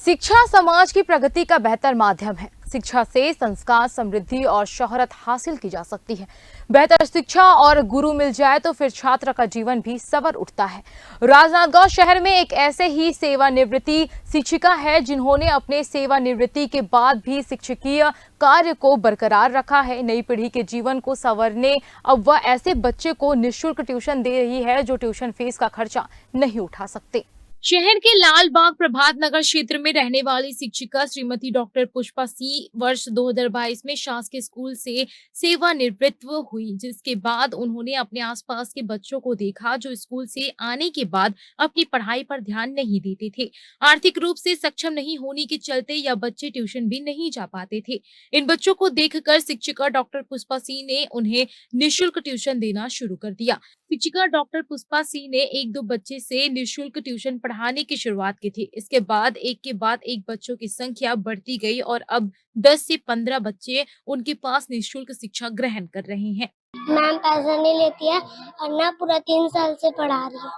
शिक्षा समाज की प्रगति का बेहतर माध्यम है। शिक्षा से संस्कार, समृद्धि और शोहरत हासिल की जा सकती है। बेहतर शिक्षा और गुरु मिल जाए तो फिर छात्र का जीवन भी संवर उठता है। राजनांदगांव शहर में एक ऐसे ही सेवानिवृत्ति शिक्षिका है जिन्होंने अपने सेवानिवृत्ति के बाद भी शिक्षकीय कार्य को बरकरार रखा है। नई पीढ़ी के जीवन को संवरने अब वह ऐसे बच्चे को निःशुल्क ट्यूशन दे रही है जो ट्यूशन फीस का खर्चा नहीं उठा सकते। शहर के लाल बाग प्रभात नगर क्षेत्र में रहने वाली शिक्षिका श्रीमती डॉक्टर पुष्पा सिंह वर्ष 2022 में शासकीय स्कूल से सेवानिवृत्त हुई, जिसके बाद उन्होंने अपने आसपास के बच्चों को देखा जो स्कूल से आने के बाद अपनी पढ़ाई पर ध्यान नहीं देते थे। आर्थिक रूप से सक्षम नहीं होने के चलते यह बच्चे ट्यूशन भी नहीं जा पाते थे। इन बच्चों को देखकर शिक्षिका डॉक्टर पुष्पा सिंह ने उन्हें निःशुल्क ट्यूशन देना शुरू कर दिया। शिक्षिका डॉक्टर पुष्पा सिंह ने एक दो बच्चे से निःशुल्क ट्यूशन पढ़ाने की शुरुआत की थी। इसके बाद एक बच्चों की संख्या बढ़ती गई और अब 10 से 15 बच्चे उनके पास निःशुल्क शिक्षा ग्रहण कर रहे हैं। मैम पैसा नहीं लेती है और ना पूरा 3 साल से पढ़ा रही है।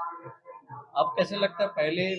अब कैसे लगता है, पहले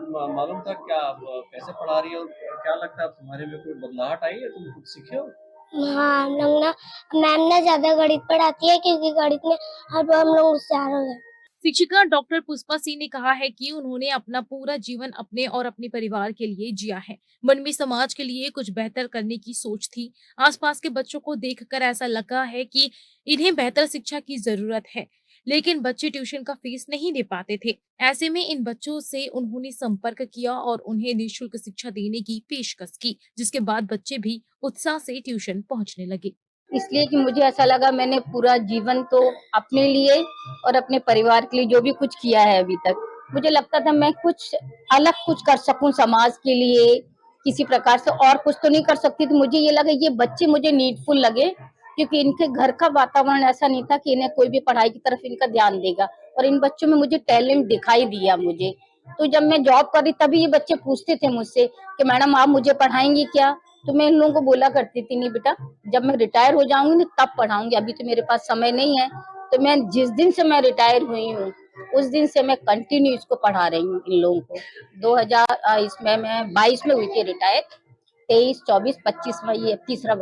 वो मालूम था क्या अब कैसे पढ़ा रही है, और क्या लगता है अब तुम्हारे में कोई बदलाहट आई है, तुम कुछ सीखे हो? हाँ, हम लोग ना मैम ना ज्यादा गणित पढ़ाती है क्योंकि गणित में अब हम लोग होशियार हो गए। शिक्षिका डॉक्टर पुष्पा सिंह ने कहा है कि उन्होंने अपना पूरा जीवन अपने और अपने परिवार के लिए जिया है। मन में समाज के लिए कुछ बेहतर करने की सोच थी। आसपास के बच्चों को देखकर ऐसा लगा है कि इन्हें बेहतर शिक्षा की जरूरत है, लेकिन बच्चे ट्यूशन का फीस नहीं दे पाते थे। ऐसे में इन बच्चों से उन्होंने संपर्क किया और उन्हें निःशुल्क शिक्षा देने की पेशकश की, जिसके बाद बच्चे भी उत्साह से ट्यूशन पहुंचने लगे। इसलिए कि मुझे ऐसा लगा मैंने पूरा जीवन तो अपने लिए और अपने परिवार के लिए जो भी कुछ किया है अभी तक, मुझे लगता था मैं कुछ अलग कुछ कर सकूं समाज के लिए, किसी प्रकार से और कुछ तो नहीं कर सकती थी। मुझे ये लगा ये बच्चे मुझे नीडफुल लगे क्योंकि इनके घर का वातावरण ऐसा नहीं था कि इन्हें कोई भी पढ़ाई की तरफ इनका ध्यान देगा, और इन बच्चों में मुझे टैलेंट दिखाई दिया मुझे। तो जब मैं जॉब कर रही तभी ये बच्चे पूछते थे मुझसे कि मैडम आप मुझे पढ़ाएंगी क्या? तो मैं इन लोगों को बोला करती थी नहीं बेटा, जब मैं रिटायर हो जाऊंगी ना तब पढ़ाऊंगी, अभी तो मेरे पास समय नहीं है। तो मैं जिस दिन से मैं रिटायर हुई हूँ उस दिन से मैं कंटिन्यू इसको पढ़ा रही हूँ इन लोगों को। 2000 इसमें मैं 22 में हुई थी रिटायर, 23, 24, 25 में ये तीसरा